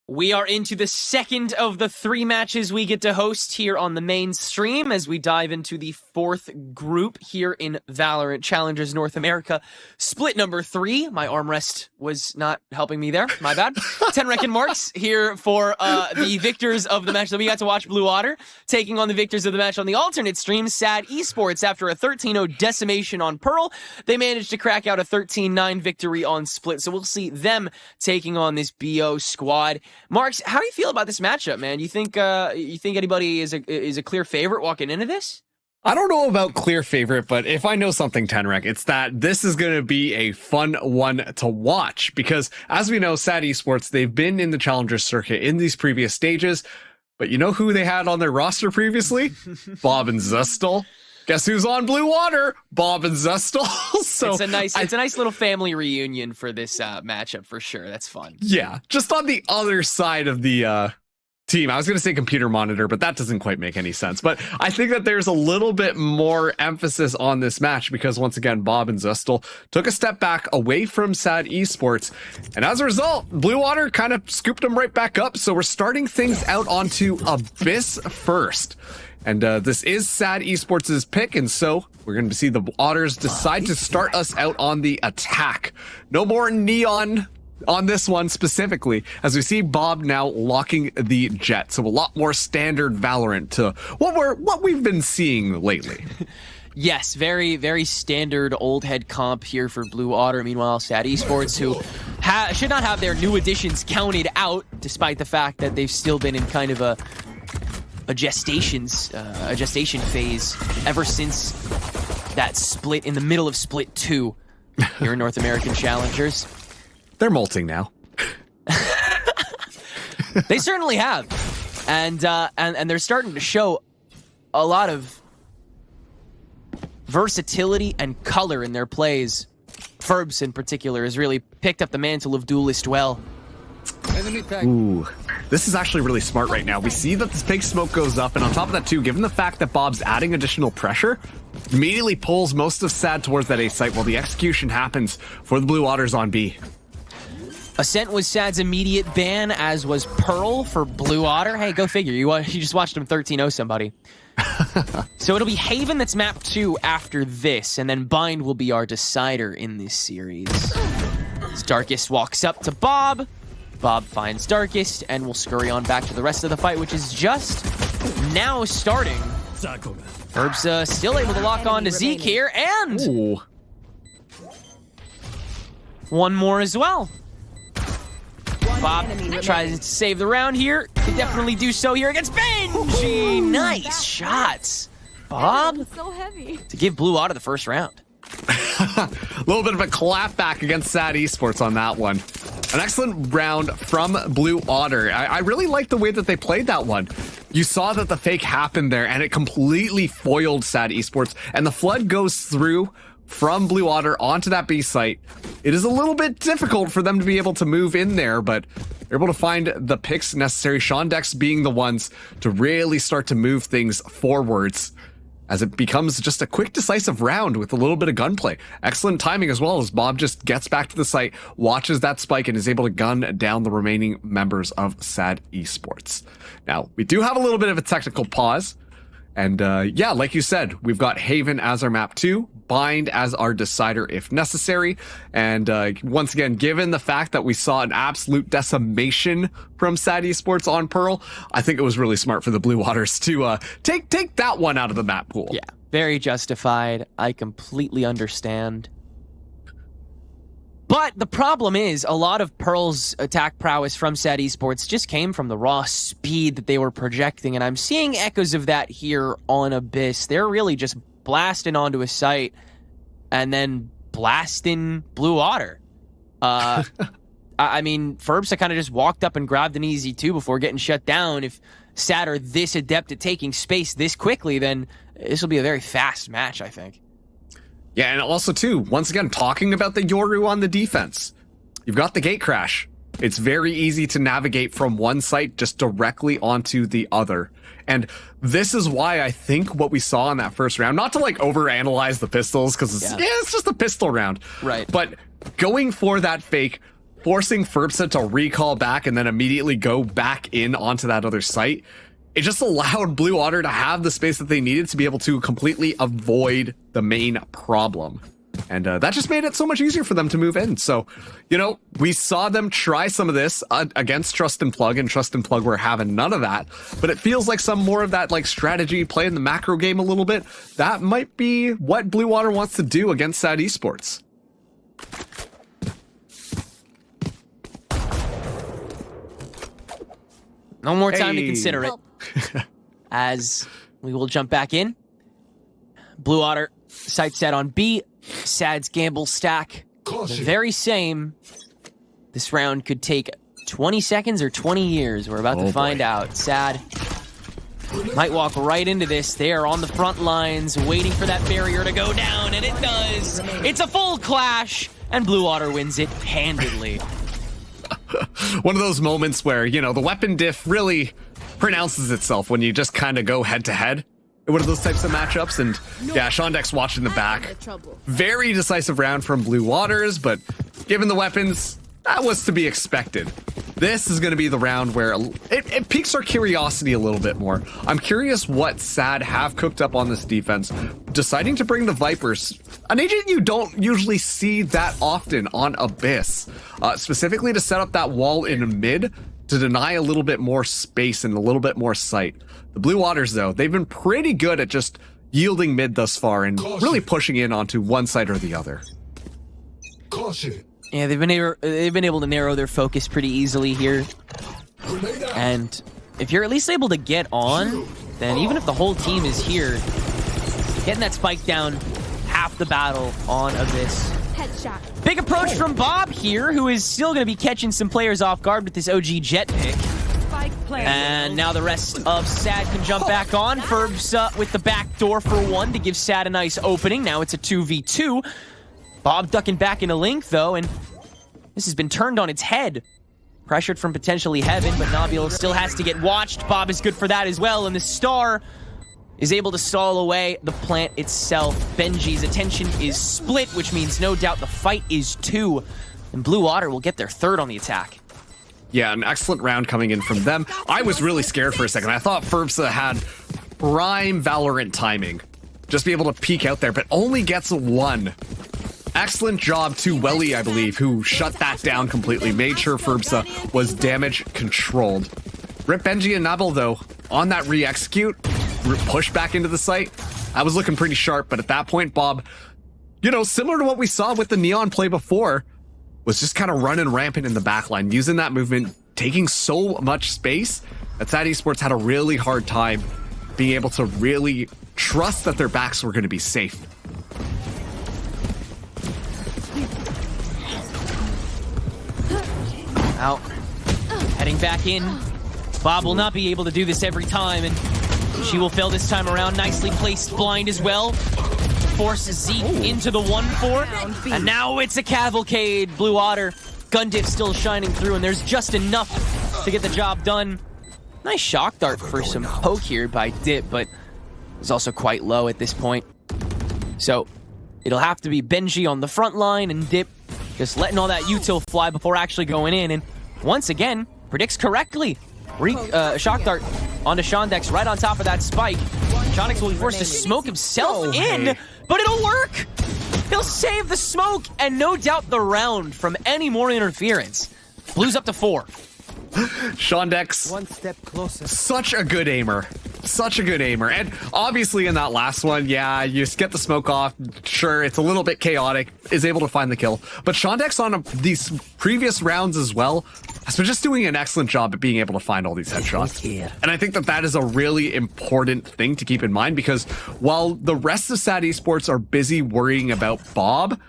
We are into the second of the 3 matches we get to host here on the main stream as we dive into the 4th group here in Valorant Challengers North America. Split number 3. My armrest was not helping me there. My bad. 10 reckon marks here for the victors of the match that we got to watch. Blue Otter taking on the victors of the match on the alternate stream. SAD Esports, after a 13-0 decimation on Pearl, they managed to crack out a 13-9 victory on Split. So we'll see them taking on this BO squad. Marks, how do you feel about this matchup, man? You think anybody is a clear favorite walking into this? I don't know about clear favorite, but if I know something, Tenrek, it's that this is going to be a fun one to watch because, as we know, SAD Esports, they've been in the Challengers circuit in these previous stages, but you know who they had on their roster previously? Bob and Zestel. Guess who's on Blue Water? Bob and Zestel. So it's a nice little family reunion for this matchup for sure. That's fun. Yeah, just on the other side of the team. I was going to say computer monitor, but that doesn't quite make any sense. But I think that there's a little bit more emphasis on this match because once again, Bob and Zestel took a step back away from SAD Esports. And as a result, Blue Water kind of scooped them right back up. So we're starting things out onto Abyss first. And this is SAD Esports' pick, and so we're going to see the Otters decide to start us out on the attack. No more neon on this one specifically, as we see Bob now locking the jet. So a lot more standard Valorant to what we've been seeing lately. Yes, very, very standard old head comp here for Blue Otter. Meanwhile, SAD Esports, who should not have their new additions counted out, despite the fact that they've still been in kind of a gestation phase ever since that split in the middle of Split 2 here in North American Challengers. They're molting now. They certainly have, and they're starting to show a lot of versatility and color in their plays. Ferbs in particular has really picked up the mantle of duelist well. Ooh, this is actually really smart right now. We see that this big smoke goes up, and on top of that too, given the fact that Bob's adding additional pressure, immediately pulls most of SAD towards that A site while the execution happens for the Blue Otters on B. Ascent was SAD's immediate ban, as was Pearl for Blue Otter. Hey, go figure. You just watched him 13-0 somebody. So it'll be Haven that's map 2 after this, and then Bind will be our decider in this series. As Darkest walks up to Bob. Bob finds Darkest, and we'll scurry on back to the rest of the fight, which is just now starting. Ferbs still able to lock on to Zeke here, and Ooh. one more as well. Bob tries to save the round here. Can definitely do so here against Benji. Nice shots, Bob. So heavy to give Blue Otter the first round. A little bit of a clap back against SAD Esports on that one. An excellent round from Blue Otter. I really like the way that they played that one. You saw that the fake happened there, and it completely foiled SAD Esports, and the flood goes through from Blue Otter onto that B site. It is a little bit difficult for them to be able to move in there, but they're able to find the picks necessary. Sean Dex being the ones to really start to move things forwards as it becomes just a quick, decisive round with a little bit of gunplay. Excellent timing as well, as Bob just gets back to the site, watches that spike, and is able to gun down the remaining members of SAD Esports. Now, we do have a little bit of a technical pause. And yeah, like you said, we've got Haven as our map 2, Bind as our decider if necessary. And once again, given the fact that we saw an absolute decimation from SAD Esports on Pearl, I think it was really smart for the Blue Waters to take that one out of the map pool. Yeah, very justified. I completely understand. But the problem is, a lot of Pearl's attack prowess from SAD Esports just came from the raw speed that they were projecting, and I'm seeing echoes of that here on Abyss. They're really just blasting onto a site and then blasting Blue Otter. I mean, Ferbs kind of just walked up and grabbed an easy 2 before getting shut down. If SAD are this adept at taking space this quickly, then this will be a very fast match, I think. Yeah, and also, too, once again, talking about the Yoru on the defense. You've got the gate crash. It's very easy to navigate from one site just directly onto the other. And this is why I think what we saw in that first round, not to like overanalyze the pistols, because it's just a pistol round. Right. But going for that fake, forcing Ferbsa to recall back and then immediately go back in onto that other site, it just allowed Blue Otter to have the space that they needed to be able to completely avoid the main problem. And that just made it so much easier for them to move in. So, you know, we saw them try some of this against Trust and Plug, and Trust and Plug were having none of that. But it feels like some more of that like strategy, playing the macro game a little bit. That might be what Blue Water wants to do against SAD Esports. No more time to consider it. As we will jump back in. Blue Otter, sight set on B. SAD's gamble stack, the very same. This round could take 20 seconds or 20 years. We're about to find out. SAD might walk right into this. They are on the front lines, waiting for that barrier to go down, and it does. It's a full clash, and Blue Otter wins it handedly. One of those moments where, you know, the weapon diff really pronounces itself when you just kind of go head to head. One of those types of matchups, and yeah, Shondex watching the back. Very decisive round from Blue Waters, but given the weapons, that was to be expected. This is going to be the round where it piques our curiosity a little bit more. I'm curious what SAD have cooked up on this defense, deciding to bring the Vipers, an agent you don't usually see that often on Abyss, specifically to set up that wall in mid to deny a little bit more space and a little bit more sight. The Blue Waters, though, they've been pretty good at just yielding mid thus far and really pushing in onto one side or the other. Yeah, they've been able to narrow their focus pretty easily here. And if you're at least able to get on, then even if the whole team is here, getting that spike down, half the battle on Abyss. Headshot. Big approach from Bob here, who is still going to be catching some players off guard with this OG jet pick. And now the rest of SAD can jump back on. Ferbs with the back door for one to give SAD a nice opening. Now it's a 2v2. Bob ducking back into Link, though, and this has been turned on its head. Pressured from potentially Heaven, but Nabil still has to get watched. Bob is good for that as well, and the Star is able to stall away the plant itself. Benji's attention is split, which means no doubt the fight is 2, and Blue Water will get their third on the attack. Yeah, an excellent round coming in from them. I was really scared for a second. I thought Ferbsa had prime Valorant timing. Just be able to peek out there, but only gets one. Excellent job to Welly, I believe, who shut that down completely, made sure Ferbsa was damage controlled. Rip Benji and Nabil, though, on that re-execute, push back into the site. I was looking pretty sharp, but at that point, Bob, you know, similar to what we saw with the Neon play before, was just kind of running rampant in the backline, using that movement, taking so much space that SAD Esports had a really hard time being able to really trust that their backs were going to be safe. Out. Heading back in. Bob will not be able to do this every time, and she will fail this time around. Nicely placed blind as well. Forces Zeke into the 1-4, and now it's a cavalcade. Blue Otter, gun diff still shining through, and there's just enough to get the job done. Nice shock dart for some poke here by Dip, but it's also quite low at this point. So it'll have to be Benji on the front line, and Dip just letting all that util fly before actually going in, and once again, predicts correctly. Shock dart onto Shondex right on top of that spike. Shondex will be forced to smoke himself in, but it'll work! He'll save the smoke, and no doubt the round from any more interference. Blue's up to 4. Shondex, one step closer. Such a good aimer. Such a good aimer. And obviously in that last one, yeah, you just get the smoke off. Sure, it's a little bit chaotic. Is able to find the kill. But Shondex on these previous rounds as well has been just doing an excellent job at being able to find all these headshots. And I think that that is a really important thing to keep in mind, because while the rest of SAD Esports are busy worrying about Bob,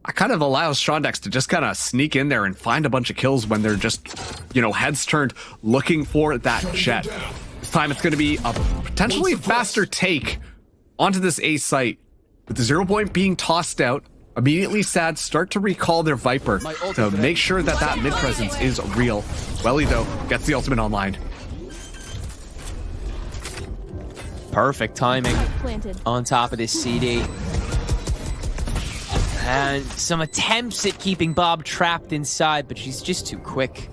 it kind of allows Shondex to just kind of sneak in there and find a bunch of kills when they're just, you know, heads turned looking for that jet. This time it's going to be a potentially faster take onto this A site. With the 0 point being tossed out, immediately SAD start to recall their Viper to make sure that that mid presence is real. Welly, though, gets the ultimate online. Perfect timing on top of this CD. And some attempts at keeping Bob trapped inside, but she's just too quick.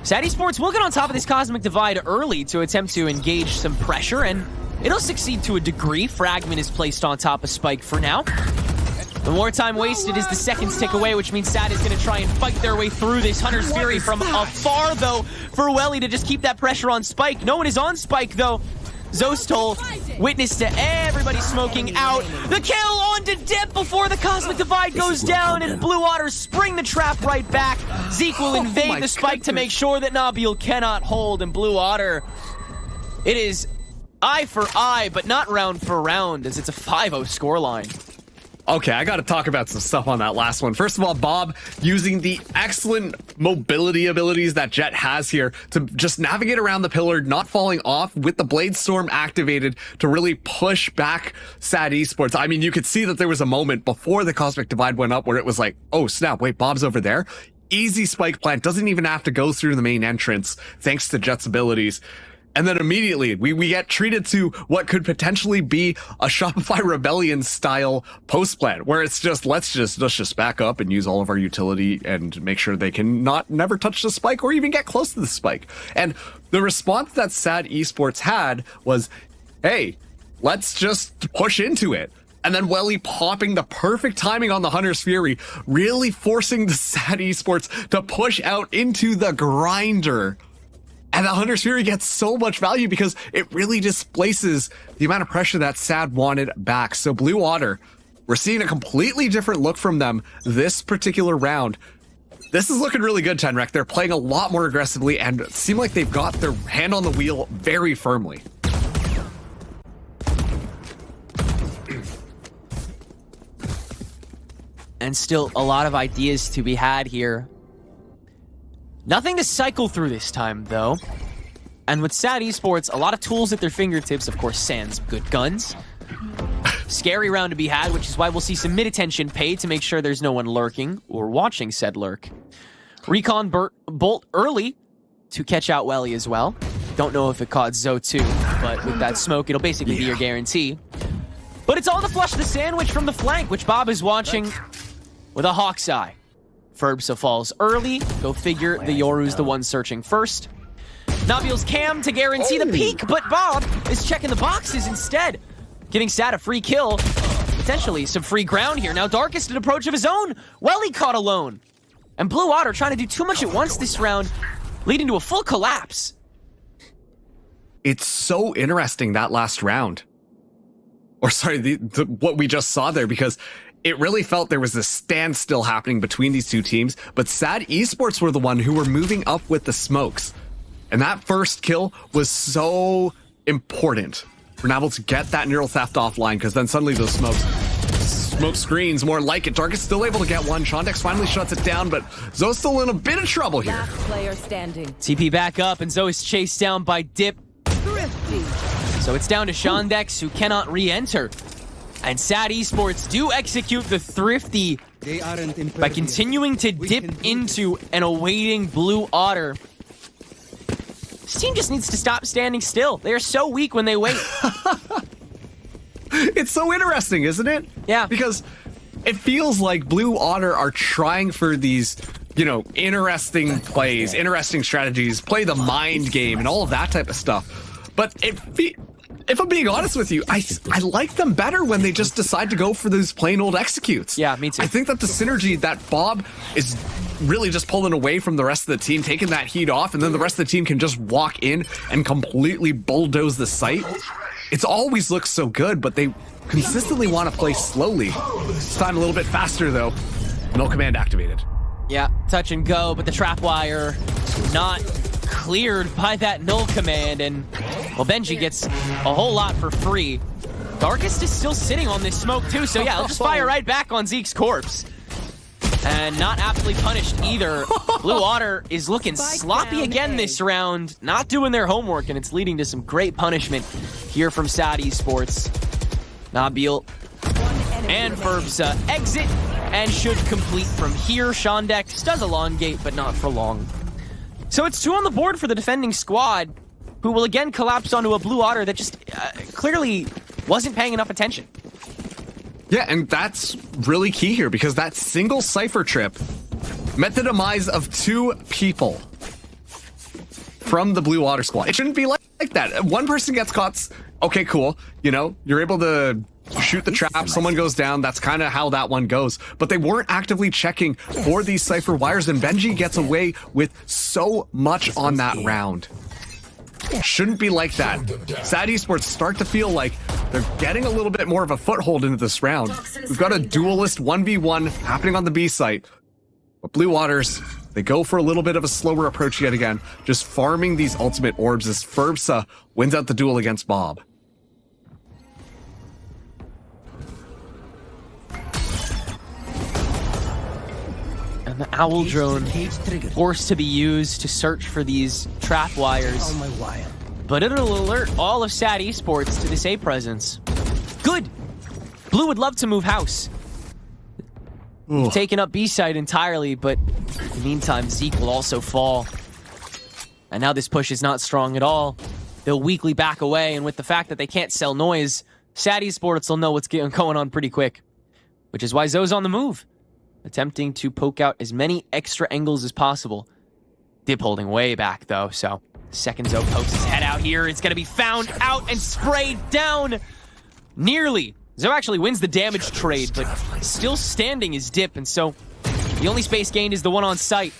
SAD Esports will get on top of this Cosmic Divide early to attempt to engage some pressure, and it'll succeed to a degree. Fragment is placed on top of Spike for now. The more time wasted as the seconds tick away, which means SAD is going to try and fight their way through this Hunter's Fury from afar, though, for Welly to just keep that pressure on Spike. No one is on Spike, though. Zostal, witness to everybody smoking out. The kill onto Dip before the Cosmic Divide goes down, and Blue Otter spring the trap right back. Zeke will invade the Spike to make sure that Nabil cannot hold, and Blue Otter, it is eye for eye, but not round for round, as it's a 5-0 scoreline. Okay, I got to talk about some stuff on that last one. First of all, Bob using the excellent mobility abilities that Jet has here to just navigate around the pillar, not falling off with the Blade Storm activated to really push back SAD Esports. I mean, you could see that there was a moment before the Cosmic Divide went up where it was like, oh snap, wait, Bob's over there. Easy spike plant, doesn't even have to go through the main entrance thanks to Jet's abilities. And then immediately we get treated to what could potentially be a Shopify Rebellion style post plan, where it's just let's just back up and use all of our utility and make sure they can never touch the spike or even get close to the spike. And the response that SAD Esports had was, hey, let's just push into it. And then Welly popping the perfect timing on the Hunter's Fury, really forcing the SAD Esports to push out into the grinder. And the Hunter's Fury gets so much value because it really displaces the amount of pressure that SAD wanted back. So Blue Otter, we're seeing a completely different look from them this particular round. This is looking really good, Tenrek. They're playing a lot more aggressively and seem like they've got their hand on the wheel very firmly. And still a lot of ideas to be had here. Nothing to cycle through this time, though. And with SAD Esports, a lot of tools at their fingertips. Of course, sans good guns. Scary round to be had, which is why we'll see some mid-attention paid to make sure there's no one lurking or watching said lurk. Recon bolt early to catch out Welly as well. Don't know if it caught Zo too, but with that smoke, it'll basically be your guarantee. But it's all to flush the sandwich from the flank, which Bob is watching with a hawk's eye. Ferbsa falls early. Go figure, the Yoru's the one searching first. Nabil's cam to guarantee the peak, but Bob is checking the boxes instead. Giving SAD a free kill. Potentially some free ground here. Now Darkest an approach of his own. Welly caught alone. And Blue Otter trying to do too much at once this round, leading to a full collapse. It's so interesting, that last round. Or sorry, what we just saw there, because it really felt there was a standstill happening between these two teams, but SAD Esports were the one who were moving up with the smokes. And that first kill was so important for Nabil to get that neural theft offline, because then suddenly those smoke screens, more like it. Darkest still able to get one. Shondex finally shuts it down, but Zoe's still in a bit of trouble here. Last player standing. TP back up, and Zoe is chased down by Dip. Thrifty. So it's down to Shondex, who cannot re-enter. And SAD Esports do execute the Thrifty by continuing to dip into and awaiting Blue Otter. This team just needs to stop standing still. They are so weak when they wait. It's so interesting, isn't it? Yeah. Because it feels like Blue Otter are trying for these, interesting plays, interesting strategies, play the mind game and all of that type of stuff. But if I'm being honest with you, I like them better when they just decide to go for those plain old executes. Yeah, me too. I think that the synergy that Bob is really just pulling away from the rest of the team, taking that heat off, and then the rest of the team can just walk in and completely bulldoze the site. It's always looked so good, but they consistently want to play slowly. This time a little bit faster, though. Null command activated. Yeah, touch and go, but the trap wire not cleared by that null command, and well, Benji gets a whole lot for free. Darkest is still sitting on this smoke too, so yeah, he'll just fire right back on Zeke's corpse. And not aptly punished either. Blue Otter is looking sloppy again this round, not doing their homework, and it's leading to some great punishment here from SAD Esports. Nabil and Ferbsa exit and should complete from here. Shondex does elongate, but not for long. So it's 2 on the board for the defending squad, who will again collapse onto a Blue Otter that just clearly wasn't paying enough attention. Yeah, and that's really key here because that single Cypher trip meant the demise of 2 people from the Blue Water squad. It shouldn't be like that. One person gets caught. Okay, cool. You know, you're able to shoot the trap. Someone goes down. That's kind of how that one goes. But they weren't actively checking for these Cypher wires, and Benji gets away with so much on that round. Shouldn't be like that. SAD Esports start to feel like they're getting a little bit more of a foothold into this round. We've got a duelist 1v1 happening on the B site. But Blue Waters, they go for a little bit of a slower approach yet again, just farming these ultimate orbs as Ferbsa wins out the duel against Bob. And the Owl Drone forced to be used to search for these trap wires. But it'll alert all of SAD Esports to this A presence. Good! Blue would love to move house. We've taken up B side entirely, but in the meantime, Zeke will also fall. And now this push is not strong at all. They'll weakly back away, and with the fact that they can't sell noise, SAD Esports will know what's going on pretty quick. Which is why Zoe's on the move, attempting to poke out as many extra angles as possible. Dip holding way back, though, so second Zoe pokes his head out here. It's going to be found out and sprayed down. Nearly. Zoe actually wins the damage trade, but still standing is Dip, and so the only space gained is the one on site.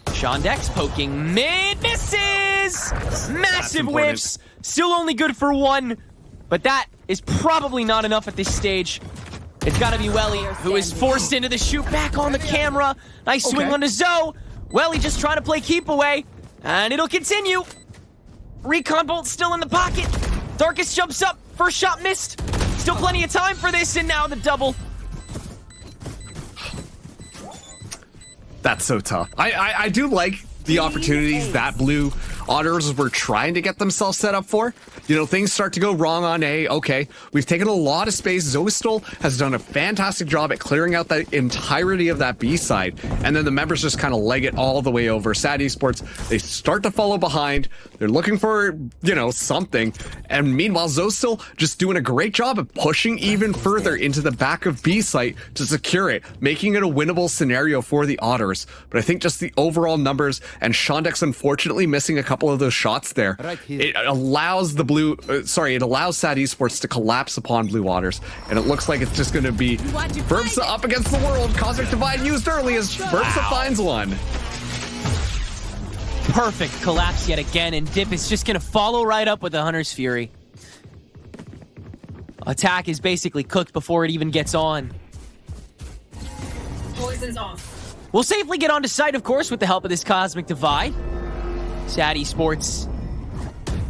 Shondex poking mid, misses! Massive whiffs, still only good for 1, but that is probably not enough at this stage. It's gotta be Welly, who is forced into the shoot back on the camera. Nice swing onto Zoe. Welly just trying to play keep away, and it'll continue. Recon bolt still in the pocket. Darkest jumps up, first shot missed. Still plenty of time for this, and now the double. That's so tough. I do like the opportunities that Blue Otters were trying to get themselves set up for. You know, things start to go wrong on A. Okay, we've taken a lot of space. Zoestal has done a fantastic job at clearing out the entirety of that B side. And then the members just kind of leg it all the way over. SAD Esports, they start to follow behind. They're looking for, you know, something. And meanwhile, Zoestal just doing a great job of pushing even further into the back of B site to secure it, making it a winnable scenario for the Otters. But I think just the overall numbers and Shondex unfortunately missing a couple of those shots there, it allows the it allows SAD Esports to collapse upon Blue Waters, and it looks like it's just going to be Ferbsa up against the world. Cosmic Divide used early as Ferbsa finds one. Perfect collapse yet again, and Dip is just going to follow right up with the Hunter's Fury. Attack is basically cooked before it even gets on. Poison's off. We'll safely get onto site, of course, with the help of this Cosmic Divide. SAD Esports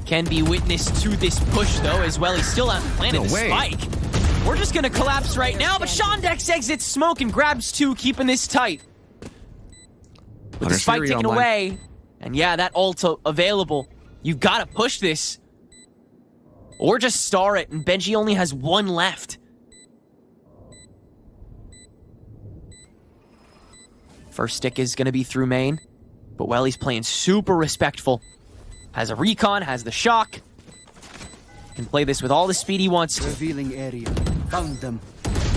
can be witness to this push, though, as well. He still hasn't planted the spike. We're just going to collapse right now, but Shondex exits smoke and grabs 2, keeping this tight. With the spike taken away, and yeah, that ult available, you got to push this. Or just star it, and Benji only has 1 left. First stick is going to be through main, but Welly's playing super respectful. Has a recon, has the shock. Can play this with all the speed he wants to. Revealing area. Found them.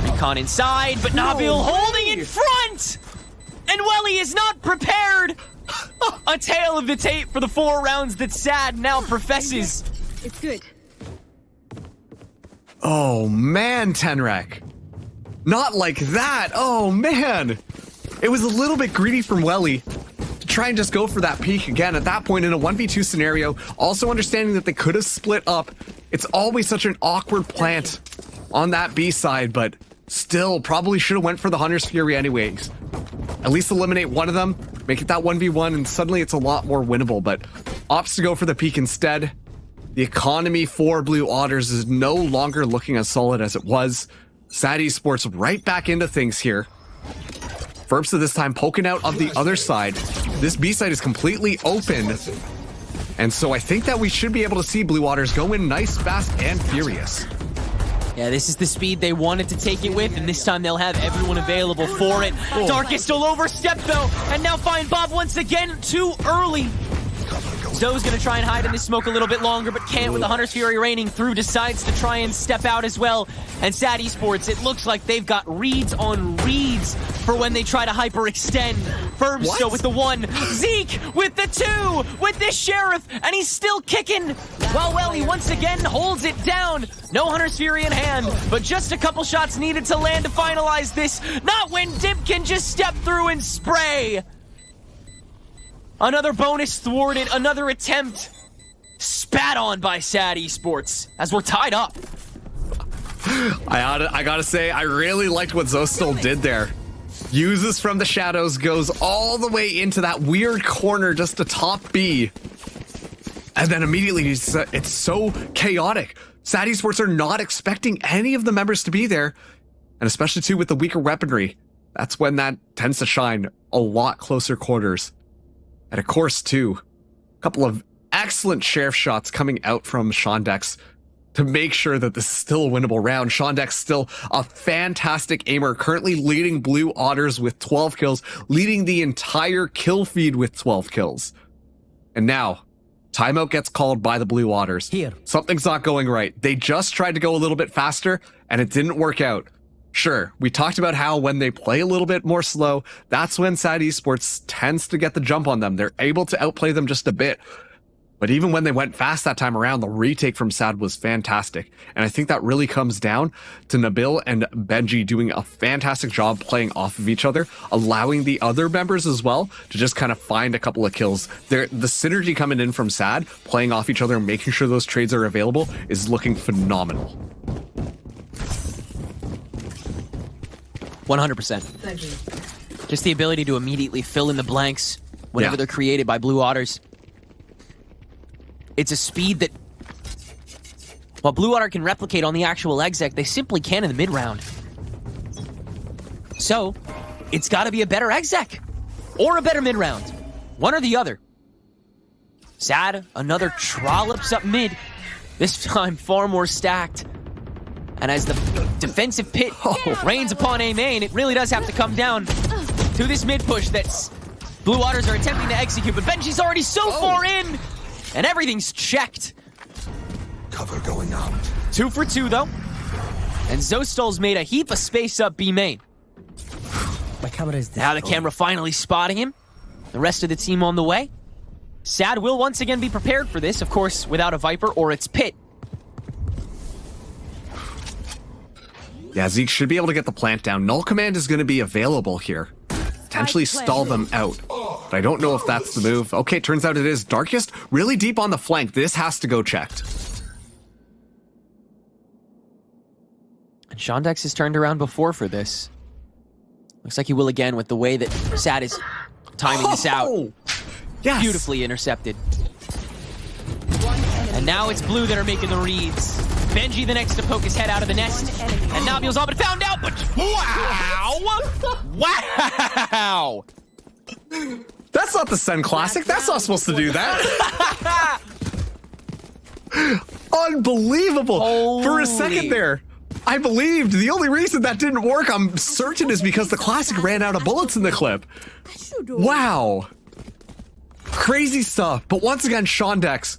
Recon inside, but Nabil holding in front! And Welly is not prepared! A tale of the tape for the 4 rounds that SAD now professes. It's good. Oh man, Tenrek. Not like that. Oh man. It was a little bit greedy from Welly to try and just go for that peak again at that point in a 1v2 scenario. Also understanding that they could have split up. It's always such an awkward plant on that B side, but still probably should have went for the Hunter's Fury anyways. At least eliminate one of them, make it that 1v1, and suddenly it's a lot more winnable, but opts to go for the peak instead. The economy for Blue Otters is no longer looking as solid as it was. SAD Esports right back into things here. Ferbsa this time poking out on the other side. This B side is completely open. And so I think that we should be able to see Blue Waters go in nice, fast, and furious. Yeah, this is the speed they wanted to take it with, and this time they'll have everyone available for it. Darkest will overstep, though, and now find Bob once again too early. Zoe's gonna try and hide in this smoke a little bit longer, but can't with the Hunter's Fury raining through, decides to try and step out as well. And Sad Esports, it looks like they've got reads on reads for when they try to hyperextend. Firmsto with the 1, Zeke with the 2, with this Sheriff, and he's still kicking. Well, he once again holds it down. No Hunter's Fury in hand, but just a couple shots needed to land to finalize this. Not when Dimp can just step through and spray. Another bonus thwarted, another attempt spat on by Sad Esports as we're tied up. I gotta say, I really liked what Zostal did there. Uses from the shadows, goes all the way into that weird corner just to top B. And then immediately, it's so chaotic. Sad Esports are not expecting any of the members to be there. And especially too with the weaker weaponry. That's when that tends to shine a lot closer quarters. And of course, too, a couple of excellent Sheriff shots coming out from Shondex to make sure that this is still a winnable round. Shondex still a fantastic aimer, currently leading Blue Otters with 12 kills, leading the entire kill feed with 12 kills. And now, timeout gets called by the Blue Otters. Here. Something's not going right. They just tried to go a little bit faster, and it didn't work out. Sure, we talked about how when they play a little bit more slow, that's when Sad Esports tends to get the jump on them. They're able to outplay them just a bit. But even when they went fast that time around, the retake from Sad was fantastic. And I think that really comes down to Nabil and Benji doing a fantastic job playing off of each other, allowing the other members as well to just kind of find a couple of kills. The synergy coming in from Sad, playing off each other and making sure those trades are available is looking phenomenal. 100%. Just the ability to immediately fill in the blanks whenever they're created by Blue Otters. It's a speed that, while Blue Otter can replicate on the actual exec, they simply can in the mid-round. So, it's got to be a better exec or a better mid-round. One or the other. Sad, another trollops up mid. This time far more stacked. And as the defensive pit rains upon A main, it really does have to come down to this mid push that Blue Otters are attempting to execute, but Benji's already so far in, and everything's checked. Cover going out. 2 for 2 though, and Zostal's made a heap of space up B main. My camera is Now the camera finally spotting him. The rest of the team on the way. Sad will once again be prepared for this, of course, without a Viper or its pit. Yeah, Zeke should be able to get the plant down. Null Command is going to be available here. Potentially stall them out. But I don't know if that's the move. Okay, turns out it is. Darkest really deep on the flank. This has to go checked. And Shondex has turned around before for this. Looks like he will again with the way that Sad is timing this out. Yes. Beautifully intercepted. And now it's Blue that are making the reads. Benji the next to poke his head out of the nest. And Nabil's all but found out, but wow! Wow! That's not the Sen Classic. That's not supposed to do that. Unbelievable. Holy. For a second there, I believed. The only reason that didn't work, I'm certain, is because the Classic ran out of bullets in the clip. Wow. Crazy stuff. But once again, Shondex,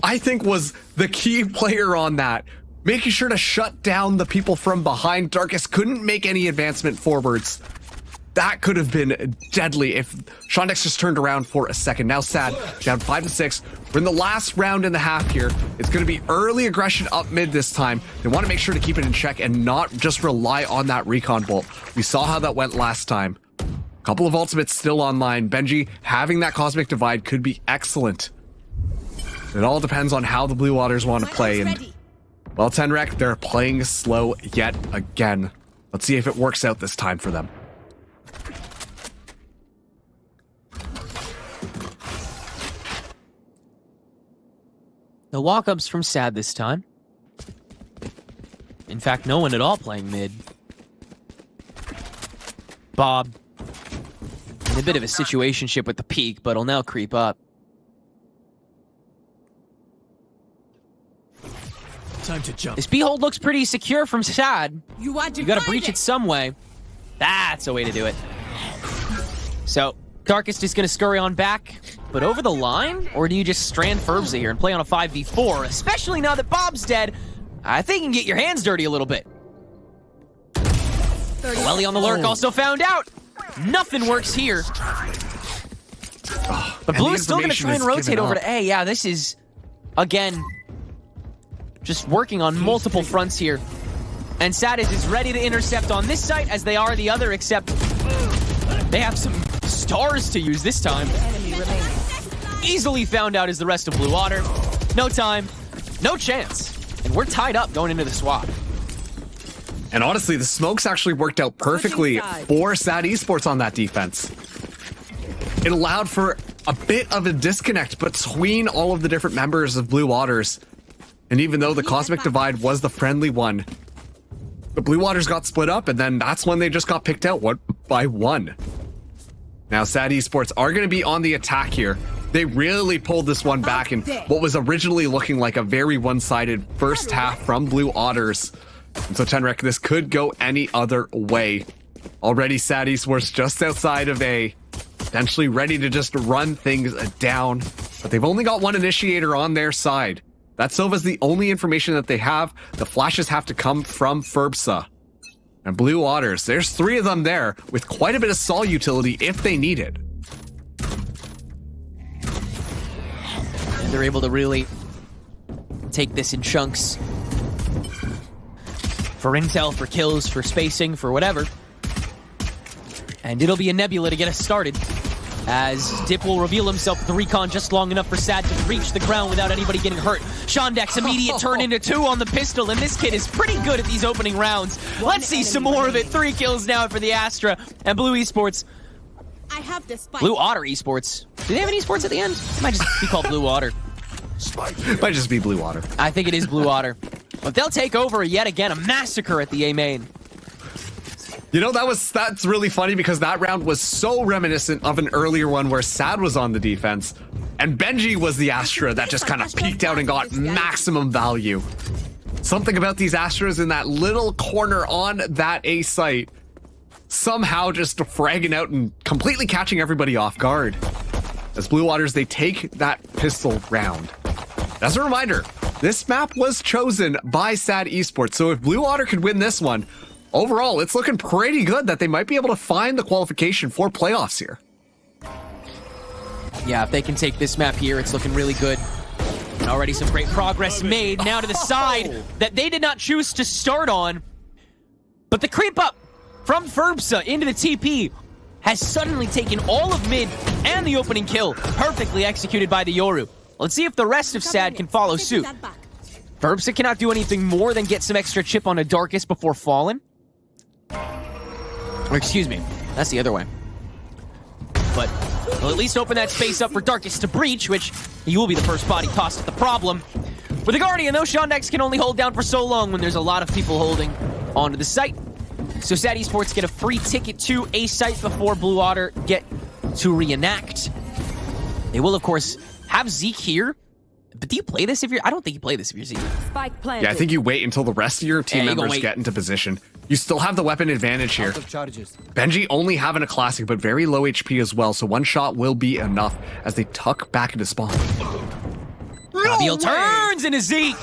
I think, was the key player on that. Making sure to shut down the people from behind. Darkest couldn't make any advancement forwards. That could have been deadly if Shondex just turned around for a second. Now Sad, down 5-6. We're in the last round and a half here. It's going to be early aggression up mid this time. They want to make sure to keep it in check and not just rely on that recon bolt. We saw how that went last time. Couple of ultimates still online. Benji having that Cosmic Divide could be excellent. It all depends on how the Blue Otters want to play. And well, Tenrek, they're playing slow yet again. Let's see if it works out this time for them. No walk-ups from Sad this time. In fact, no one at all playing mid. Bob. In a bit of a situationship with the peak, but he'll now creep up. time to jump. This B-hold looks pretty secure from Sad. You gotta breach it some way. That's a way to do it. So, Darkest is gonna scurry on back. but over the line? Or do you just strand Ferbza here and play on a 5v4? Especially now that Bob's dead, I think you can get your hands dirty a little bit. Welly on the lurk also found out. Nothing works here. But Blue is still going to try and rotate over to A. Yeah, this is, again, just working on multiple fronts here. And Sadis is ready to intercept on this site as they are the other, except they have some stars to use this time. Easily found out as the rest of Blue Water. No time, no chance. And we're tied up going into the swap. And honestly, the smokes actually worked out perfectly for SAD Esports on that defense. It allowed for a bit of a disconnect between all of the different members of Blue Waters. And even though the Cosmic Divide was the friendly one, the Blue Waters got split up, and then that's when they just got picked out by one. Now, SAD Esports are going to be on the attack here. They really pulled this one back in what was originally looking like a very one-sided first half from Blue Otters. And so, Tenrek, this could go any other way. Already, SAD Esports just outside of A, potentially ready to just run things down. But they've only got one initiator on their side. That Sova's the only information that they have. The flashes have to come from Ferbza. And Blue Otters, there's 3 of them there with quite a bit of Sol utility if they need it. And they're able to really take this in chunks. For intel, for kills, for spacing, for whatever. And it'll be a Nebula to get us started, as Dip will reveal himself with the recon just long enough for Sad to reach the ground without anybody getting hurt. Shondek's immediate turn into 2 on the pistol, and this kid is pretty good at these opening rounds. Let's see some more of it. 3 kills now for the Astra, and Blue Esports. I have the spike. Blue Otter Esports. Do they have an esports at the end? It might just be called Blue Otter. Might just be Blue Water. I think it is Blue Otter. But they'll take over yet again, a massacre at the A main. You know, that's really funny because that round was so reminiscent of an earlier one where Sad was on the defense and Benji was the Astra that just kind of peeked out and got maximum value. Something about these Astras in that little corner on that A site somehow just fragging out and completely catching everybody off guard. As Blue Waters, they take that pistol round. As a reminder, this map was chosen by SAD Esports, so if Blue Water could win this one, overall, it's looking pretty good that they might be able to find the qualification for playoffs here. Yeah, if they can take this map here, it's looking really good. Already some great progress made. Now to the side that they did not choose to start on. But the creep up from Ferbza into the TP has suddenly taken all of mid and the opening kill, perfectly executed by the Yoru. Let's see if the rest of SAD can follow suit. Ferbza cannot do anything more than get some extra chip on a Darkest before falling. Or excuse me, that's the other way. But we'll at least open that space up for Darkest to breach, which he will be the first body tossed at the problem. With the Guardian, though, Shondex can only hold down for so long when there's a lot of people holding onto the site. So SAD Esports get a free ticket to a site before Blue Otter get to reenact. They will, of course, have Zeke here. But do you play this if you're... I don't think you play this if you're Zeke. Spike planted. Yeah, I think you wait until the rest of your team members get into position. You still have the weapon advantage here. Benji only having a classic, but very low HP as well, so one shot will be enough as they tuck back into spawn. Nabil turns into Zeke.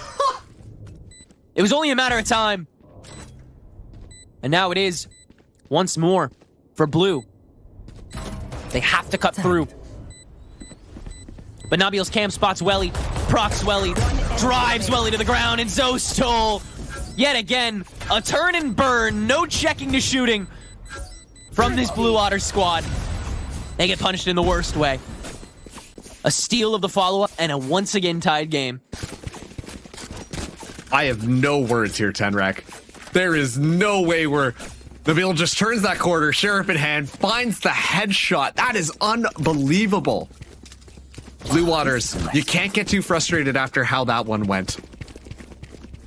It was only a matter of time. And now it is once more for Blue. They have to cut through. But Nabil's cam spots Welly, procs Welly, drives Welly to the ground, and Zostol, yet again, a turn and burn, no checking to shooting from this Blue Otter squad. They get punished in the worst way. A steal of the follow-up, and a once again tied game. I have no words here, Tenrek. There is no way where Nabil just turns that corner, Sheriff in hand, finds the headshot. That is unbelievable. Blue Waters, you can't get too frustrated after how that one went.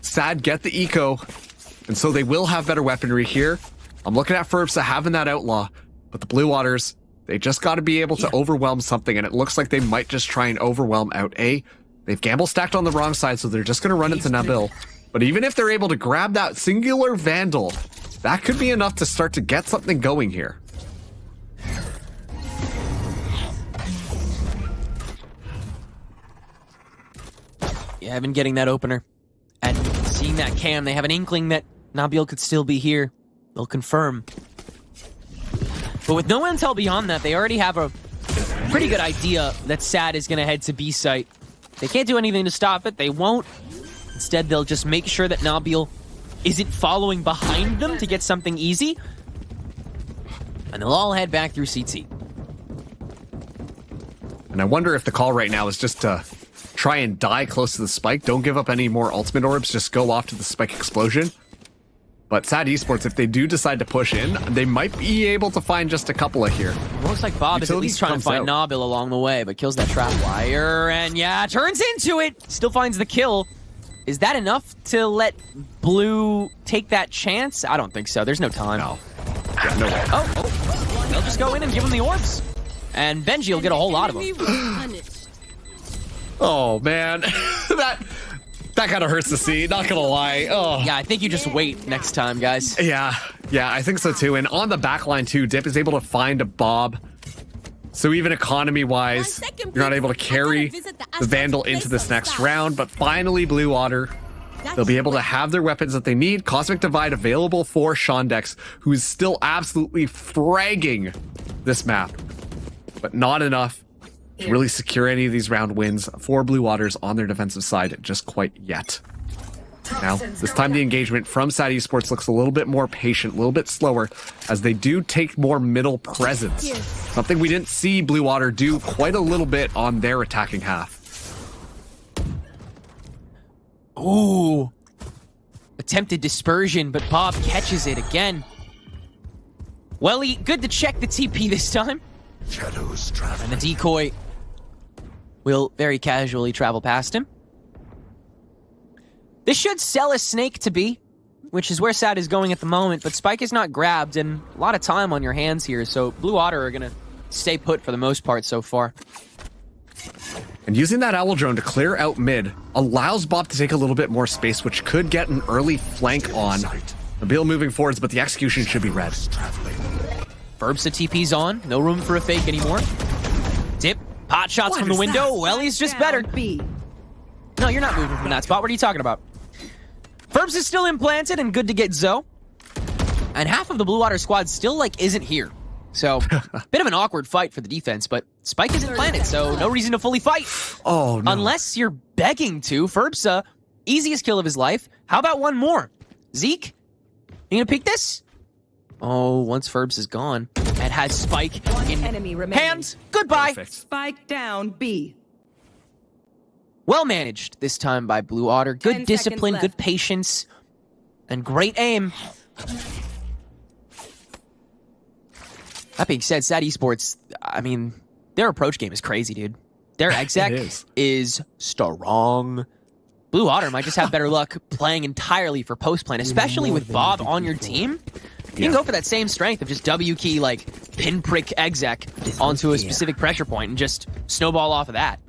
SAD get the eco, and so they will have better weaponry here. I'm looking at Ferbza having that outlaw, but the Blue Waters, they just got to be able to overwhelm something, and it looks like they might just try and overwhelm out A. They've gamble stacked on the wrong side, so they're just going to run into Nabil. But even if they're able to grab that singular Vandal, that could be enough to start to get something going here. Yeah, I've been getting that opener. And seeing that cam, they have an inkling that Nabil could still be here. They'll confirm. But with no intel beyond that, they already have a pretty good idea that Sad is going to head to B site. They can't do anything to stop it. They won't. Instead, they'll just make sure that Nabil isn't following behind them to get something easy. And they'll all head back through CT. And I wonder if the call right now is just to try and die close to the spike. Don't give up any more ultimate orbs. Just go off to the spike explosion. But Sad Esports, if they do decide to push in, they might be able to find just a couple of here. Looks like Bob is at least trying to find Nabil along the way, but kills that trap wire, and yeah, turns into it! Still finds the kill. Is that enough to let Blue take that chance? I don't think so. There's no time. No. Yeah, no way. Oh, they'll just go in and give him the orbs. And Benji will get a whole lot of them. Oh, man. That kind of hurts to see, not gonna lie. Oh. Yeah, I think you just wait next time, guys. Yeah, I think so too. And on the back line too, Dip is able to find a Bob. So even economy-wise, you're not able to carry the Vandal into this next round. But finally, Blue Otter, they'll be able to have their weapons that they need. Cosmic Divide available for Shondex, who is still absolutely fragging this map. But not enough to really secure any of these round wins for Blue Waters on their defensive side just quite yet. Now, this time the engagement from Sad Esports looks a little bit more patient, a little bit slower, as they do take more middle presence. Something we didn't see Blue Water do quite a little bit on their attacking half. Ooh. Attempted dispersion, but Bob catches it again. Welly, good to check the TP this time. Shadows traveling. And the decoy will very casually travel past him. This should sell a snake to B, which is where Sad is going at the moment, but Spike is not grabbed, and a lot of time on your hands here, so Blue Otter are going to stay put for the most part so far. And using that Owl Drone to clear out mid allows Bob to take a little bit more space, which could get an early flank on Nabil moving forwards, but the execution should be red. Verbs the TP's on, no room for a fake anymore. Dip, pot shots from the window, Welly's just better. No, you're not moving from that spot, what are you talking about? Verbs is still implanted and good to get Zoe. And half of the Blue Water squad still, isn't here. So, bit of an awkward fight for the defense, but Spike isn't planted, so no reason to fully fight. Oh, no. Unless you're begging to. Verbsa, easiest kill of his life. How about one more? Zeke, you gonna pick this? Oh, once Verbs is gone, it has Spike in hands. Goodbye. Perfect. Spike down B. Well managed this time by Blue Otter. Good discipline, good patience, and great aim. That being said, Sad Esports, I mean, their approach game is crazy, dude. Their exec is strong. Blue Otter might just have better luck playing entirely for post-plan, especially with Bob on your team. You can go for that same strength of just W key, pinprick exec onto a specific pressure point and just snowball off of that.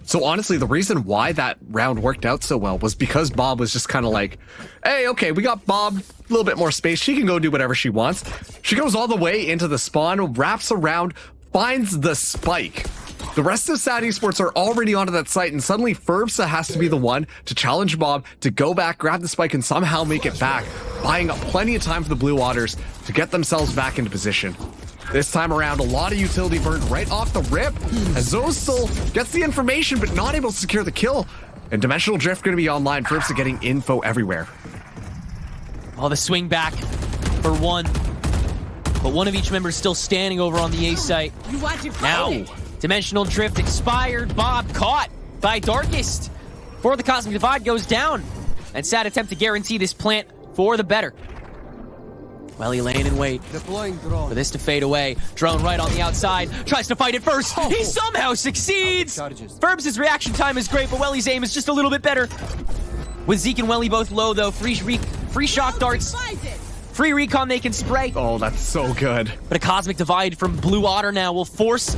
So honestly, the reason why that round worked out so well was because Bob was just kind of like, hey, okay, we got Bob, a little bit more space. She can go do whatever she wants. She goes all the way into the spawn, wraps around, finds the spike. The rest of Sad Esports are already onto that site, and suddenly Ferbsa has to be the one to challenge Bob to go back, grab the spike, and somehow make it back, buying up plenty of time for the Blue Waters to get themselves back into position. This time around, a lot of utility burned right off the rip, as Zostel gets the information but not able to secure the kill. And Dimensional Drift going to be online, Ferbsa getting info everywhere. Oh, the swing back for one. But one of each member is still standing over on the A site. Now, Dimensional Drift expired. Bob caught by Darkest. Before the Cosmic Divide goes down. And Sad attempt to guarantee this plant for the better. Welly laying in wait for this to fade away. Drone right on the outside. Tries to fight it first. He somehow succeeds. Ferbs' reaction time is great, but Welly's aim is just a little bit better. With Zeke and Welly both low, though. Free shock darts. Free recon they can spray. Oh, that's so good. But a Cosmic Divide from Blue Otter now will force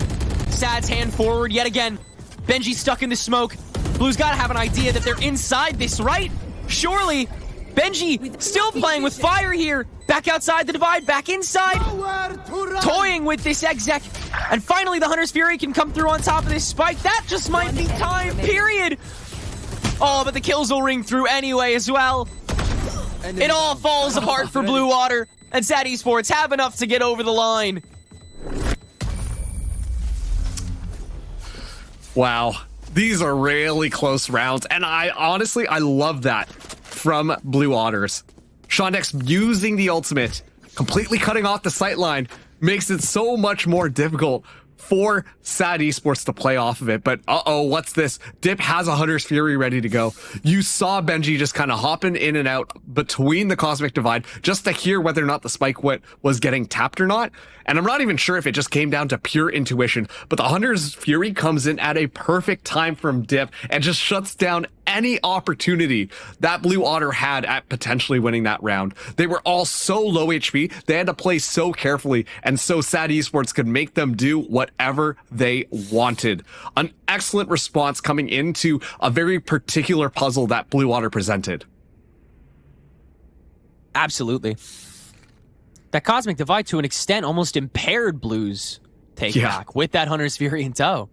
Sad's hand forward yet again. Benji's stuck in the smoke. Blue's got to have an idea that they're inside this, right? Surely. Benji still playing with fire here. Back outside the divide, back inside. Toying with this exec. And finally the Hunter's Fury can come through on top of this spike. That just might be time, period. Oh, but the kills will ring through anyway as well. It all falls apart for Blue Water, and SAT Esports have enough to get over the line. Wow. These are really close rounds, and I honestly love that from Blue Otters. Shondex using the ultimate, completely cutting off the sight line, makes it so much more difficult for SAT Esports to play off of it. But what's this? Dip has a Hunter's Fury ready to go. You saw Benji just kind of hopping in and out between the Cosmic Divide just to hear whether or not the spike was getting tapped or not. And I'm not even sure if it just came down to pure intuition, but the Hunter's Fury comes in at a perfect time from Dip and just shuts down any opportunity that Blue Otter had at potentially winning that round. They were all so low HP, they had to play so carefully, and so SAT Esports could make them do whatever they wanted. An excellent response coming into a very particular puzzle that Blue Otter presented. Absolutely. That Cosmic Divide, to an extent, almost impaired Blue's take back with that Hunter's Fury in tow.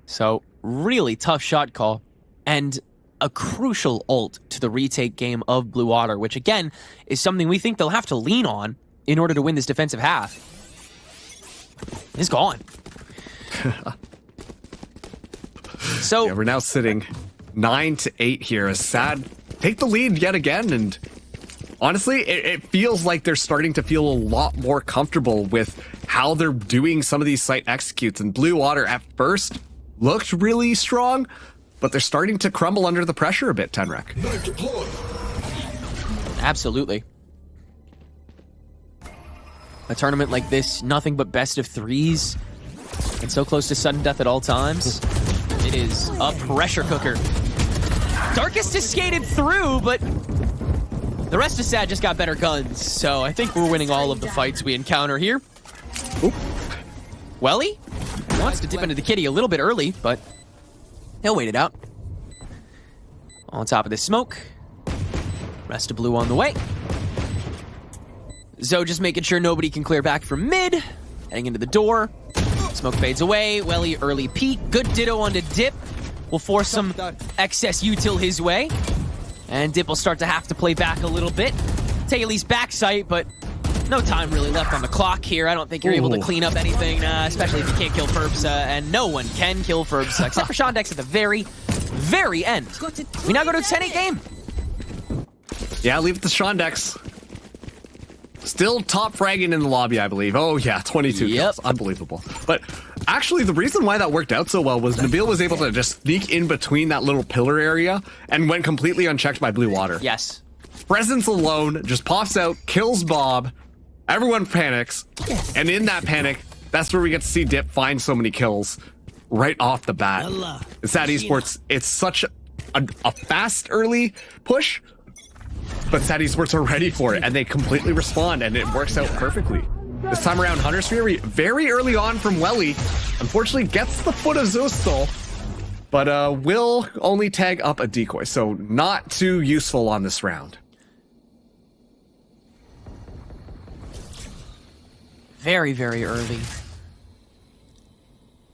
So, really tough shot call. And a crucial ult to the retake game of Blue Otter, which, again, is something we think they'll have to lean on in order to win this defensive half. It's gone. So yeah, we're now sitting 9-8 here as SAT take the lead yet again, and honestly, it feels like they're starting to feel a lot more comfortable with how they're doing some of these site executes. And Blue Water at first looked really strong, but they're starting to crumble under the pressure a bit, Tenrek. Absolutely. A tournament like this, nothing but best of threes, and so close to sudden death at all times. It is a pressure cooker. Darkest has skated through, but the rest of SAT just got better guns, so I think we're winning all of the fights we encounter here. Oop. Welly wants to dip into the kitty a little bit early, but he'll wait it out. On top of this smoke. Rest of Blue on the way. Zoe just making sure nobody can clear back from mid. Heading into the door. Smoke fades away. Welly early peek. Good ditto onto Dip. Will force some excess util his way. And Dip will start to have to play back a little bit. Take at least back sight, but no time really left on the clock here. I don't think you're able to clean up anything, especially if you can't kill Ferbsa, and no one can kill Ferbsa, except for Shondex at the very, very end. We now go to a 10-8 game. Yeah, leave it to Shondex. Still top fragging in the lobby, I believe. Oh yeah, 22 kills. Unbelievable. But actually, the reason why that worked out so well was Nabil was able to just sneak in between that little pillar area and went completely unchecked by Blue Water. Yes. Presence alone just pops out, kills Bob. Everyone panics. And in that panic, that's where we get to see Dip find so many kills right off the bat. It's SAT Esports. It's such a fast early push, but SAT Esports are ready for it, and they completely respond, and it works out perfectly. This time around, Hunter's Fury, very early on from Welly, unfortunately gets the foot of Zostal, but will only tag up a decoy, so not too useful on this round. Very, very early.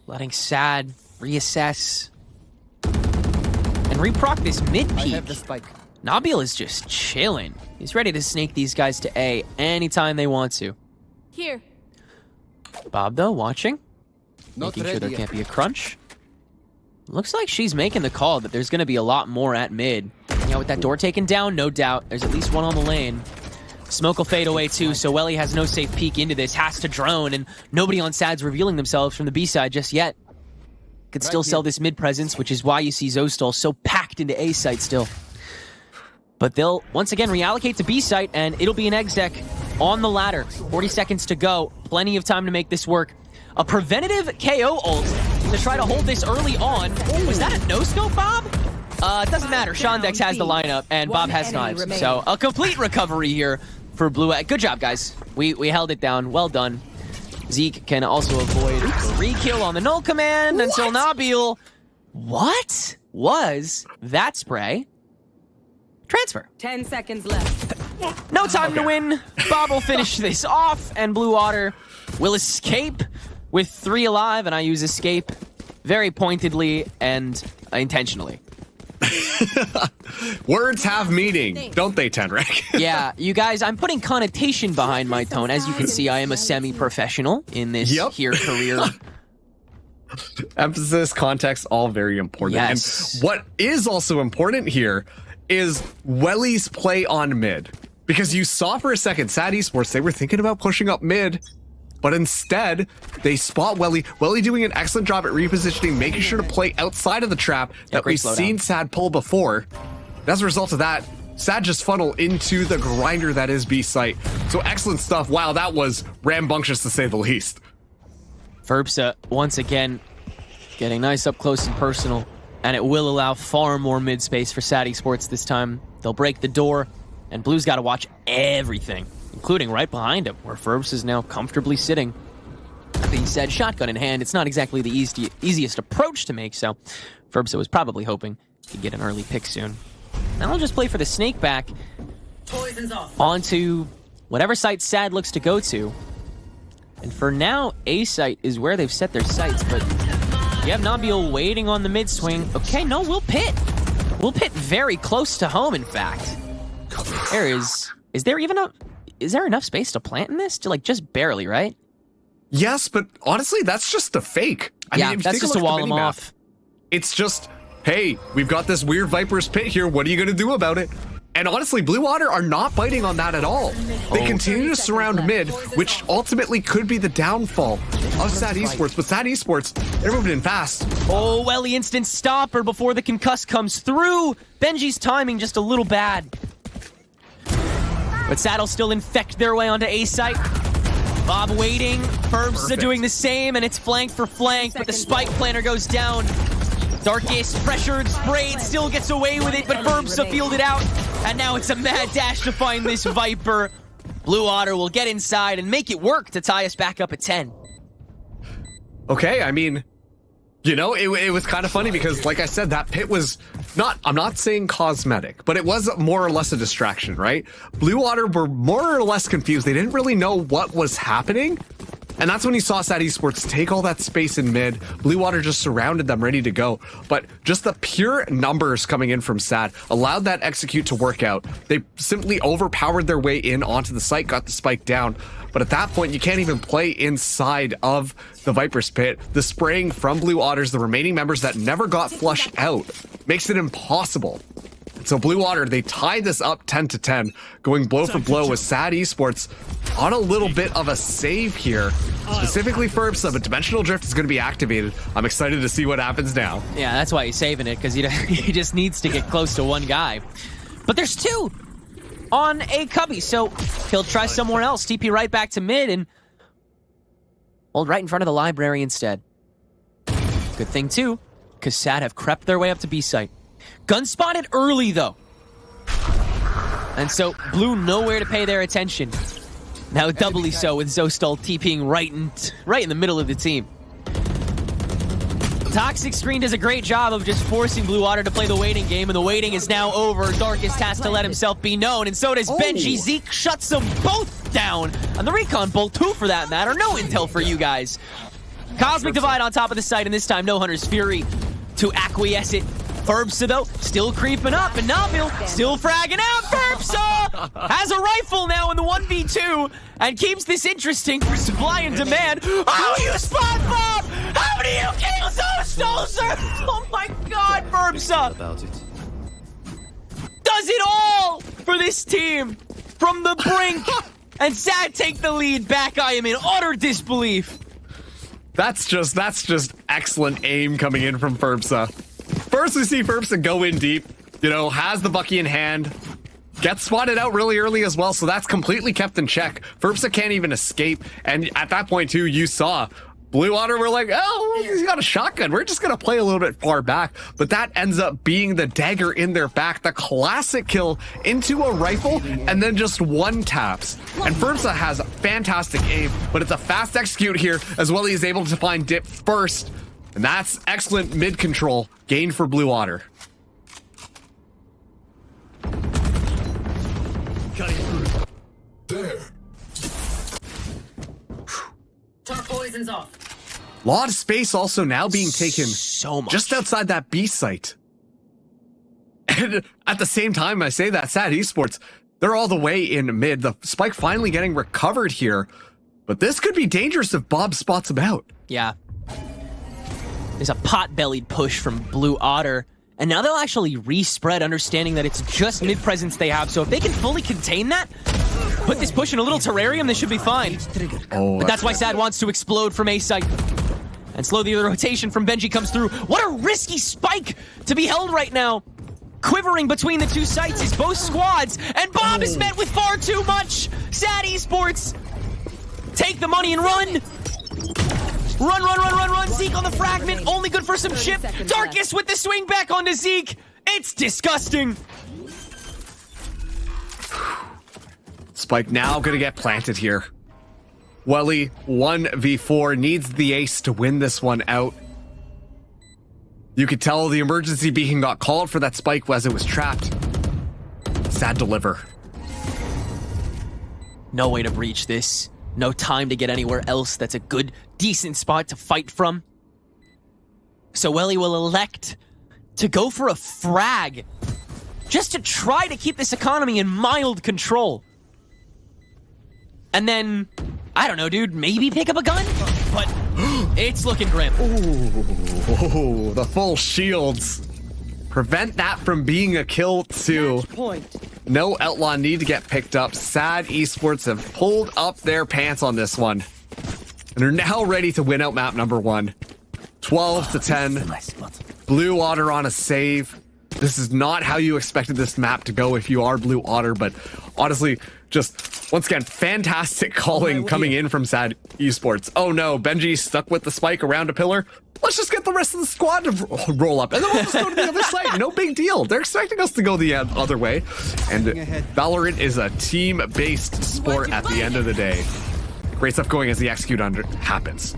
Letting SAT reassess and reproc this mid peak. I have the spike. Nabil is just chilling. He's ready to snake these guys to A anytime they want to. Here. Bob, though, watching. Making sure there ready can't be a crunch. Looks like she's making the call that there's going to be a lot more at mid. Yeah, with that door taken down, no doubt. There's at least one on the lane. Smoke will fade away too, so Welly has no safe peek into this. Has to drone, and nobody on SAD's revealing themselves from the B side just yet. Could still sell this mid presence, which is why you see Zostal so packed into A site still. But they'll once again reallocate to B site, and it'll be an eggs deck on the ladder. 40 seconds to go. Plenty of time to make this work. A preventative KO ult to try to hold this early on. Was that a no-scope, Bob? It doesn't matter. Shondex has the lineup, and Bob has knives. So a complete recovery here for Blue. Good job, guys. We held it down. Well done. Zeke can also avoid re-kill on the null command until Nabil. What was that spray? Transfer. 10 seconds left. No time to win. Bob will finish this off, and Blue Water will escape with 3 alive, and I use escape very pointedly and intentionally. Words have meaning, don't they, Tenrek? Yeah, you guys, I'm putting connotation behind my tone. As you can see, I am a semi-professional in this here career. Emphasis, context, all very important. Yes. And what is also important here is Welly's play on mid. Because you saw for a second, SAD Esports, they were thinking about pushing up mid, but instead, they spot Welly. Welly doing an excellent job at repositioning, making sure to play outside of the trap that we've seen SAD pull before. And as a result of that, SAD just funnel into the grinder that is B site. So excellent stuff. Wow, that was rambunctious to say the least. Ferbsa, once again, getting nice up close and personal, and it will allow far more mid space for SAD Esports this time. They'll break the door, and Blue's got to watch everything, including right behind him, where Ferbs is now comfortably sitting. That being said, shotgun in hand, it's not exactly the easiest approach to make, so Ferbsa was probably hoping to get an early pick soon. Now I'll just play for the snake back onto whatever site SAD looks to go to. And for now, A site is where they've set their sights, but you have Nabil waiting on the mid swing. Okay, no, we'll pit. We'll pit very close to home, in fact. Is there enough space to plant in this? Like, just barely, right? Yes, but honestly, that's just a fake. I mean, if you that's take a just look to at the wall him minimap, off. It's just, hey, we've got this weird Viper's pit here. What are you going to do about it? And honestly, Blue Water are not biting on that at all. They continue to surround mid, which ultimately could be the downfall of SAD Esports. But SAD Esports, they're moving in fast. Oh, Welly instant stopper before the concuss comes through. Benji's timing just a little bad. But SAD will still infect their way onto A site. Bob waiting, Ferbsa doing the same, and it's flank for flank, but the spike planter goes down. Darkest pressured, sprayed, still gets away with it, but Ferbsa fielded out. And now it's a mad dash to find this Viper. Blue Otter will get inside and make it work to tie us back up at 10. Okay, I mean, you know, it was kind of funny because, like I said, that pit was I'm not saying cosmetic, but it was more or less a distraction, right? Blue Water were more or less confused. They didn't really know what was happening. And that's when you saw SAD Esports take all that space in mid. Blue Water just surrounded them, ready to go. But just the pure numbers coming in from SAD allowed that execute to work out. They simply overpowered their way in onto the site, got the spike down. But at that point, you can't even play inside of the Viper's pit. The spraying from Blue Otters, the remaining members that never got flushed out, makes it impossible. So Blue Water, they tie this up 10-10, going blow for blow with SAD Esports on a little bit of a save here, specifically Ferbsa, but Dimensional Drift is going to be activated. I'm excited to see what happens now. Yeah, that's why he's saving it, because he just needs to get close to one guy. But there's two on a cubby, so he'll try somewhere else. TP right back to mid and hold right in front of the library instead. Good thing, too, because SAD have crept their way up to B site. Gun spotted early, though. And so Blue nowhere to pay their attention. Now doubly so with Zostal TPing right in the middle of the team. Toxic Screen does a great job of just forcing Blue Water to play the waiting game, and the waiting is now over. Darkest has to let himself be known, and so does Benji. Zeke shuts them both down. And the Recon Bolt, too, for that matter. No intel for you guys. Cosmic Divide on top of the site, and this time no Hunter's Fury to acquiesce it. Ferbsa, though, still creeping up, and Nabil still fragging out. Ferbsa has a rifle now in the 1v2 and keeps this interesting for supply and demand. Oh, you spot Bob! How many you kills those Stolzer? Oh my god, Ferbsa does it all for this team from the brink, and SAD take the lead back. I am in utter disbelief. That's just excellent aim coming in from Ferbsa. First, we see Ferbsa go in deep, you know, has the Bucky in hand, gets spotted out really early as well, so that's completely kept in check. Ferbsa can't even escape, and at that point, too, you saw Blue Water were like, oh, he's got a shotgun. We're just going to play a little bit far back, but that ends up being the dagger in their back, the classic kill into a rifle, and then just one taps. And Ferbsa has fantastic aim, but it's a fast execute here, as well as he's able to find dip first. And that's excellent mid control gained for Blue Water. Cutting through. There. Poison's off. Lot of space also now being taken So much. just outside that B site. And at the same time, I say that SAD Esports, they're all the way in mid. The spike finally getting recovered here. But this could be dangerous if Bob spots him out. Yeah. There's a pot-bellied push from Blue Otter. And now they'll actually respread, understanding that it's just mid-presence they have. So if they can fully contain that, put this push in a little terrarium, they should be fine. Oh, But that's why SAD wants to explode from A site. And slowly the rotation from Benji comes through. What a risky spike to be held right now. Quivering between the two sites is both squads, and Bob is met with far too much. SAD Esports, take the money and run. Run. Zeke on the fragment, only good for some chip. Darkest with the swing back onto Zeke. It's disgusting. Spike now gonna get planted here. Welly, 1v4, needs the ace to win this one out. You could tell the emergency beacon got called for that spike as it was trapped. Sad deliver. No way to breach this. No time to get anywhere else that's a good, decent spot to fight from. So Welly will elect to go for a frag, just to try to keep this economy in mild control. And then, I don't know, dude, maybe pick up a gun? But it's looking grim. Ooh, the full shields. Prevent that from being a kill too. Match point. No outlaw need to get picked up. SAD Esports have pulled up their pants on this one. And are now ready to win out map number 1. 12 to 10. Nice spot. Blue Otter on a save. This is not how you expected this map to go if you are Blue Otter, but honestly, just once again, fantastic calling coming in from SAD Esports. Oh no, Benji stuck with the spike around a pillar. Let's just get the rest of the squad to roll up, and then we'll just go to the other side. No big deal. They're expecting us to go the other way. And Valorant is a team-based sport at the end of the day. Great stuff going as the execute under happens.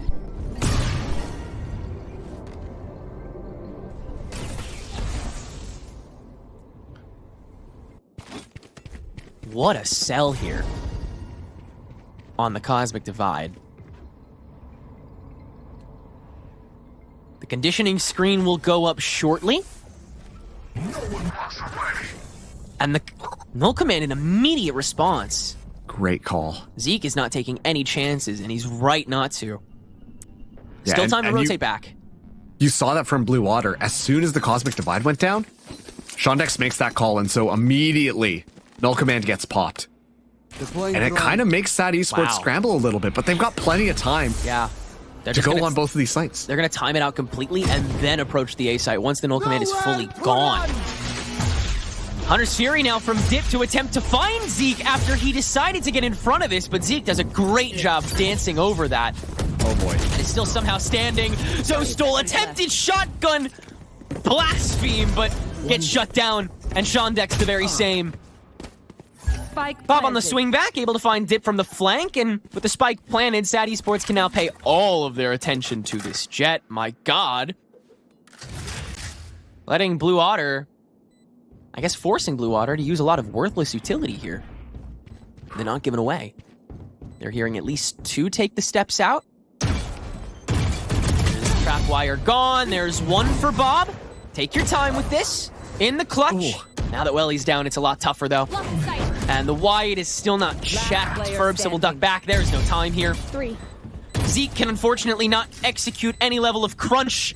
What a sell here on the Cosmic Divide. The conditioning screen will go up shortly. And the null command, an immediate response. Great call. Zeke is not taking any chances, and he's right not to. Yeah, Still time to and rotate back. You saw that from Blue Water. As soon as the Cosmic Divide went down, Shondex makes that call, and so immediately null command gets popped. And it kind of makes SAD Esports scramble a little bit, but they've got plenty of time Yeah. They're to just go gonna- on both of these sites. They're going to time it out completely and then approach the A site once the null command is fully gone. Hunter's Fury now from Dip to attempt to find Zeke after he decided to get in front of this, but Zeke does a great job dancing over that. Oh boy. And is still somehow standing. So Stoll attempted shotgun blaspheme, but gets shut down. And Shondex the very same. Spike Bob on the planted. swing back, able to find Dip from the flank, and with the spike planted, SAD Esports can now pay all of their attention to this jet. My god. Letting Blue Otter, I guess forcing Blue Otter to use a lot of worthless utility here. They're not giving away. They're hearing at least 2 take the steps out. There's the trap wire gone. There's 1 for Bob. Take your time with this. In the clutch. Ooh. Now that Welly's down, it's a lot tougher though. Lock in sight. And the wide is still not checked. player Ferb, so we'll duck standing. back. There's no time here. 3. Zeke can unfortunately not execute any level of crunch.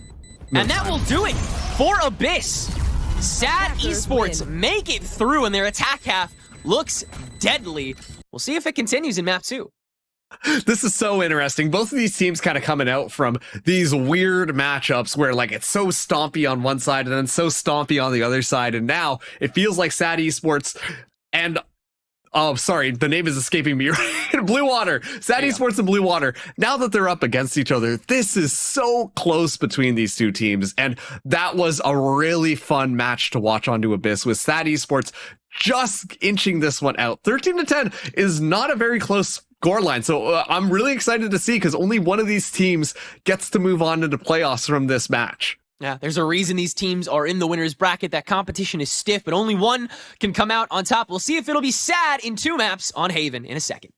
And that will do it for Abyss. SAD Attackers Esports win. make it through, and their attack half looks deadly. We'll see if it continues in map 2. This is so interesting. Both of these teams kind of coming out from these weird matchups where like it's so stompy on one side and then so stompy on the other side. And now it feels like SAD Esports and oh, sorry, the name is escaping me. Blue Water, SAD Esports and Blue Water. Now that they're up against each other, this is so close between these two teams. And that was a really fun match to watch onto Abyss with SAD Esports just inching this one out. 13 to 10 is not a very close scoreline. So I'm really excited to see because only one of these teams gets to move on into playoffs from this match. Yeah, there's a reason these teams are in the winner's bracket. That competition is stiff, but only one can come out on top. We'll see if it'll be SAD in 2 maps on Haven in a second.